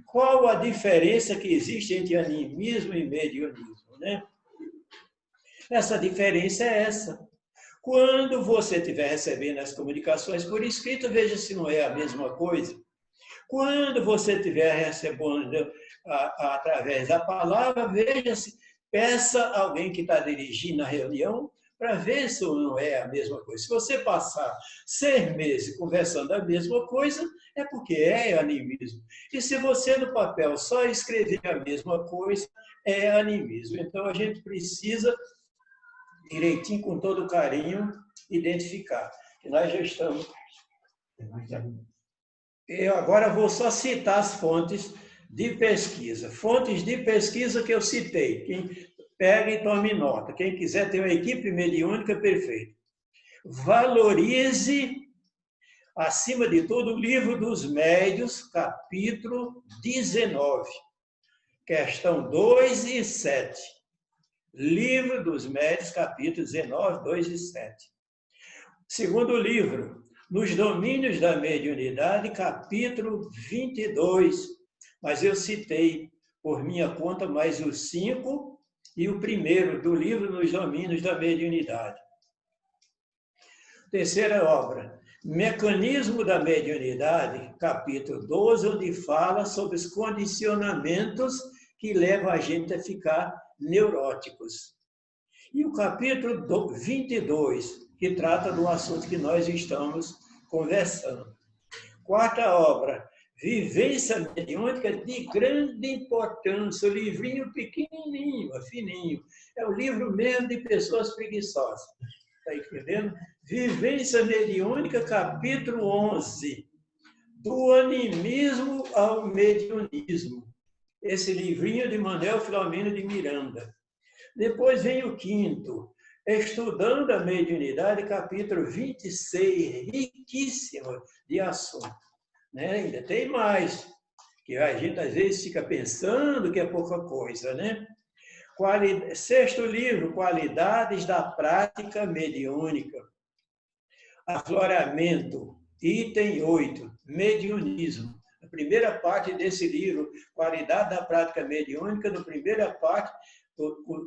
Qual a diferença que existe entre animismo e mediunismo, né? Essa diferença é essa. Quando você estiver recebendo as comunicações por escrito, veja se não é a mesma coisa. Quando você estiver recebendo através da palavra, veja se, peça a alguém que está dirigindo a reunião para ver se não é a mesma coisa. Se você passar 6 meses conversando a mesma coisa, é porque é animismo. E se você no papel só escrever a mesma coisa, é animismo. Então a gente precisa, direitinho, com todo carinho, identificar. E nós já estamos... Eu agora vou só citar as fontes de pesquisa. Fontes de pesquisa que eu citei. Quem pega e tome nota. Quem quiser ter uma equipe mediúnica, perfeito. Valorize, acima de tudo, o Livro dos Médiuns, capítulo 19, questão 2 e 7. Livro dos Médiuns, capítulo 19, 2 e 7. Segundo livro, Nos Domínios da Mediunidade, capítulo 22. Mas eu citei, por minha conta, mais os 5 e o primeiro do livro Nos Domínios da Mediunidade. Terceira obra, Mecanismo da Mediunidade, capítulo 12, onde fala sobre os condicionamentos que levam a gente a ficar neuróticos. E o capítulo 22, que trata do assunto que nós estamos conversando. Quarta obra, Vivência Mediúnica de Grande Importância, o livrinho pequenininho, fininho. É o livro mesmo de pessoas preguiçosas. Está entendendo? Vivência Mediúnica, capítulo 11. Do animismo ao mediunismo. Esse livrinho de Manuel Filomeno de Miranda. Depois vem o quinto, Estudando a Mediunidade, capítulo 26, riquíssimo de assunto. Né? Ainda tem mais, que a gente às vezes fica pensando que é pouca coisa, né? Sexto livro, Qualidades da Prática Mediúnica. Afloramento, item 8, Mediunismo. A primeira parte desse livro, Qualidade da Prática Mediúnica, na primeira parte,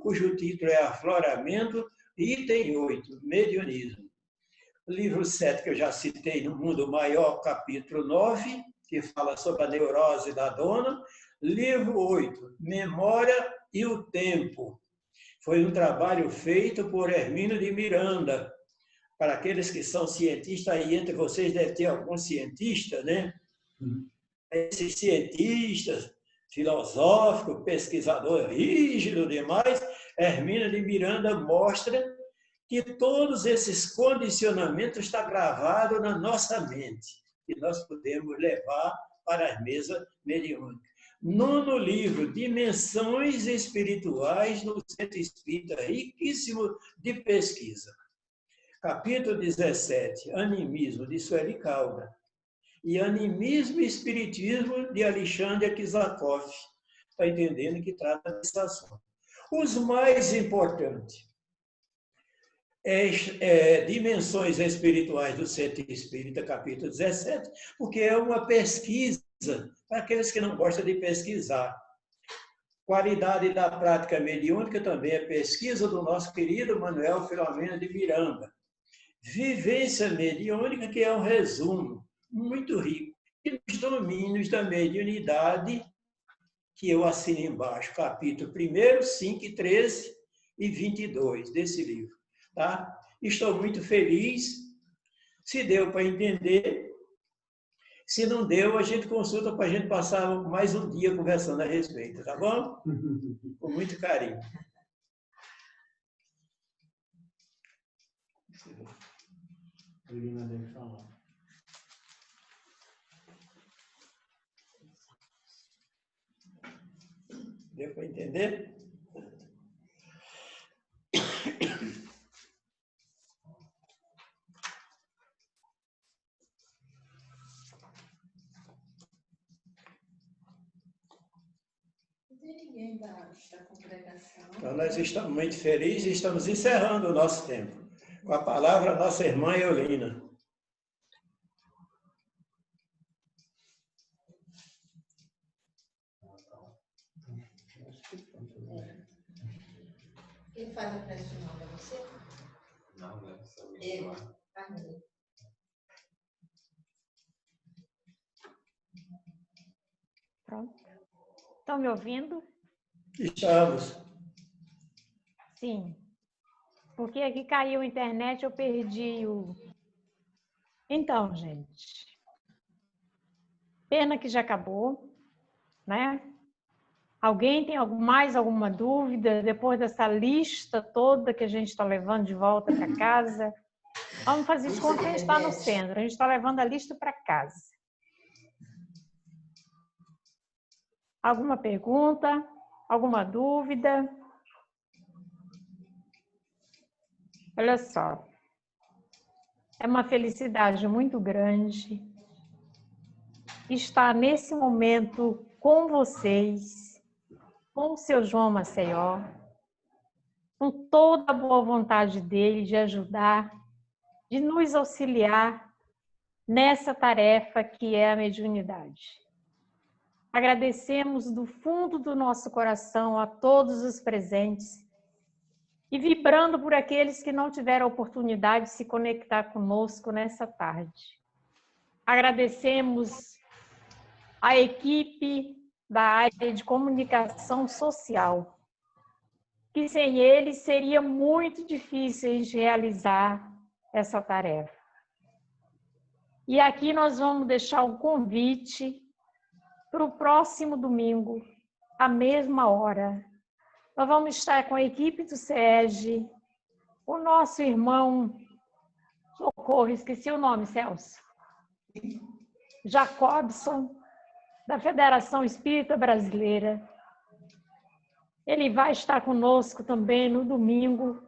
cujo título é Afloramento, item 8, Mediunismo. O livro 7, que eu já citei, No Mundo Maior, capítulo 9, que fala sobre a neurose da dona. Livro 8, Memória e o Tempo. Foi um trabalho feito por Hermínio de Miranda, para aqueles que são cientistas, aí entre vocês deve ter algum cientista, né? Esses cientistas, filosófico, pesquisador rígido demais, Hermínia de Miranda mostra que todos esses condicionamentos estão gravados na nossa mente e nós podemos levar para as mesas mediúnicas. 9º livro, Dimensões Espirituais no Centro Espírita, riquíssimo de pesquisa. Capítulo 17, Animismo, de Sueli Calda. E Animismo e Espiritismo, de Alexandre Kizakov. Está entendendo que trata desse assunto. Os mais importantes. Dimensões Espirituais do Centro Espírita, capítulo 17, porque é uma pesquisa para aqueles que não gostam de pesquisar. Qualidade da prática mediúnica também é pesquisa do nosso querido Manuel Filomeno de Miranda. Vivência mediúnica, que é um resumo muito rico. E os domínios da mediunidade, que eu assino embaixo, capítulo 1, 5, 13 e 22 desse livro. Tá? Estou muito feliz. Se deu para entender, se não deu, a gente consulta para a gente passar mais um dia conversando a respeito, tá bom? Com muito carinho. Deu para entender? Ninguém da congregação. Então, nós estamos muito felizes e estamos encerrando o nosso tempo. Com a palavra, a nossa irmã Eulina. Quem faz a prece final é você? Não, né? Eu. Carmen. Pronto. Estão me ouvindo? Estamos. Sim. Porque aqui caiu a internet, eu perdi o... Então, gente, pena que já acabou, né? Alguém tem mais alguma dúvida depois dessa lista toda que a gente está levando de volta para casa? Vamos fazer isso quando a gente está no centro. A gente está levando a lista para casa. Alguma pergunta? Alguma dúvida? Olha só. É uma felicidade muito grande estar nesse momento com vocês, com o seu João Maceió, com toda a boa vontade dele de ajudar, de nos auxiliar nessa tarefa que é a mediunidade. Agradecemos do fundo do nosso coração a todos os presentes e vibrando por aqueles que não tiveram a oportunidade de se conectar conosco nessa tarde. Agradecemos a equipe da área de comunicação social, que sem eles seria muito difícil de realizar essa tarefa. E aqui nós vamos deixar um convite para o próximo domingo, à mesma hora. Nós vamos estar com a equipe do SEG, o nosso irmão, socorro, esqueci o nome, Celso, Jacobson, da Federação Espírita Brasileira. Ele vai estar conosco também no domingo,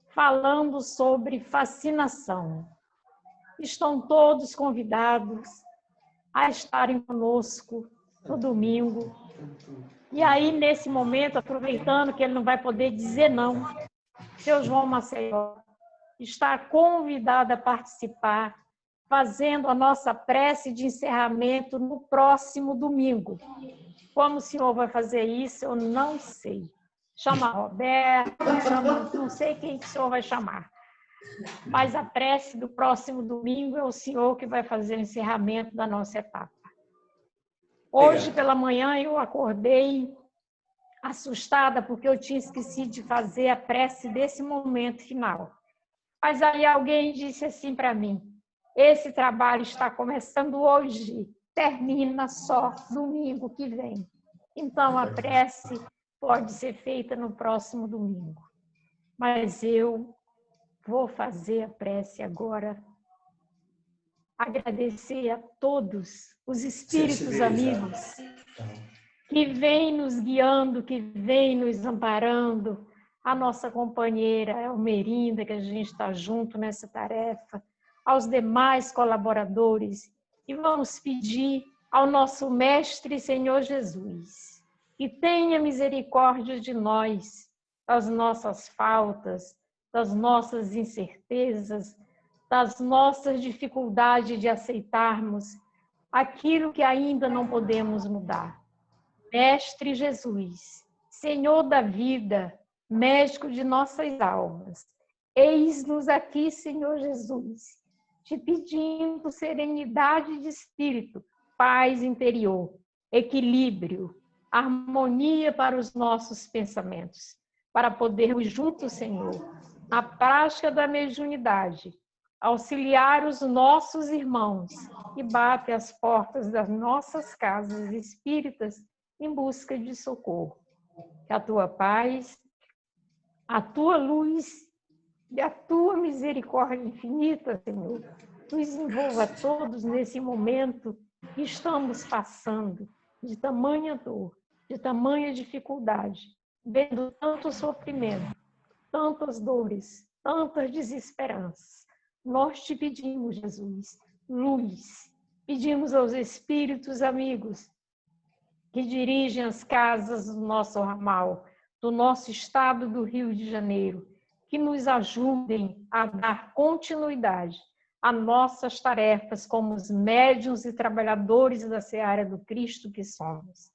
falando sobre fascinação. Estão todos convidados a estarem conosco no domingo. E aí, nesse momento, aproveitando que ele não vai poder dizer não, seu João Maceió está convidado a participar, fazendo a nossa prece de encerramento no próximo domingo. Como o senhor vai fazer isso, eu não sei. Chama Roberto, não sei quem que o senhor vai chamar. Mas a prece do próximo domingo é o senhor que vai fazer o encerramento da nossa etapa. Hoje pela manhã eu acordei assustada porque eu tinha esquecido de fazer a prece desse momento final. Mas aí alguém disse assim para mim: esse trabalho está começando hoje, termina só domingo que vem. Então a prece pode ser feita no próximo domingo. Mas eu vou fazer a prece agora. Agradecer a todos os espíritos amigos que vêm nos guiando, que vêm nos amparando, a nossa companheira Elmerinda, que a gente está junto nessa tarefa, aos demais colaboradores, e vamos pedir ao nosso Mestre Senhor Jesus, que tenha misericórdia de nós, das nossas faltas, das nossas incertezas, das nossas dificuldades de aceitarmos aquilo que ainda não podemos mudar. Mestre Jesus, Senhor da vida, médico de nossas almas, eis-nos aqui, Senhor Jesus, te pedindo serenidade de espírito, paz interior, equilíbrio, harmonia para os nossos pensamentos, para podermos juntos, Senhor, na prática da mediunidade, auxiliar os nossos irmãos que batem as portas das nossas casas espíritas em busca de socorro. Que a tua paz, a tua luz e a tua misericórdia infinita, Senhor, nos envolva a todos nesse momento que estamos passando de tamanha dor, de tamanha dificuldade, vendo tanto sofrimento, tantas dores, tantas desesperanças. Nós te pedimos, Jesus, luz. Pedimos aos espíritos amigos que dirigem as casas do nosso ramal, do nosso estado do Rio de Janeiro, que nos ajudem a dar continuidade a nossas tarefas como os médiuns e trabalhadores da seara do Cristo que somos.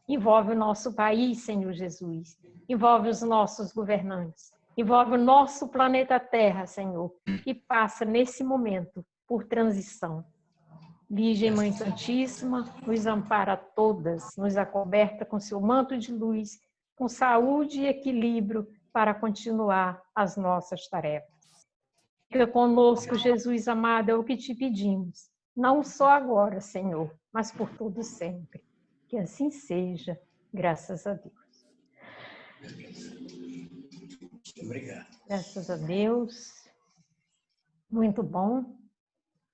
Envolve o nosso país, Senhor Jesus, envolve os nossos governantes, envolve o nosso planeta Terra, Senhor, que passa nesse momento por transição. Virgem Mãe Santíssima, nos ampara todas, nos acoberta com seu manto de luz, com saúde e equilíbrio para continuar as nossas tarefas. Fica conosco, Jesus amado, é o que te pedimos, não só agora, Senhor, mas por todo sempre. Que assim seja, graças a Deus. Obrigado. Graças a Deus. Muito bom.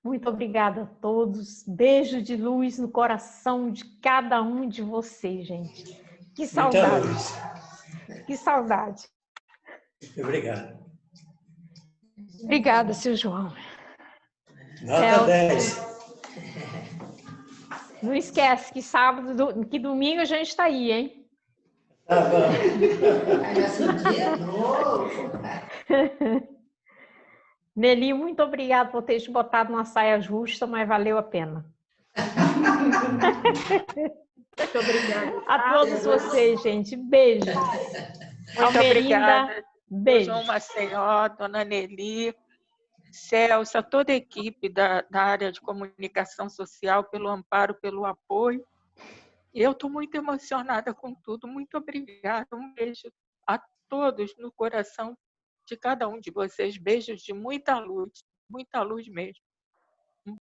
Muito obrigada a todos. Beijo de luz no coração de cada um de vocês, gente. Que saudade. Que saudade. Obrigado. Obrigada, seu João. Nota 10. Não esquece que sábado, que domingo a gente está aí, hein? Tá bom. Nelly, muito obrigada por ter te botado numa saia justa, mas valeu a pena. Muito obrigada. A todos vocês, gente. Beijo. Muito obrigada. Beijo. João Maceió, dona Nelly, Celso, a toda a equipe da área de comunicação social, pelo amparo, pelo apoio. Eu estou muito emocionada com tudo. Muito obrigada. Um beijo a todos no coração de cada um de vocês. Beijos de muita luz mesmo.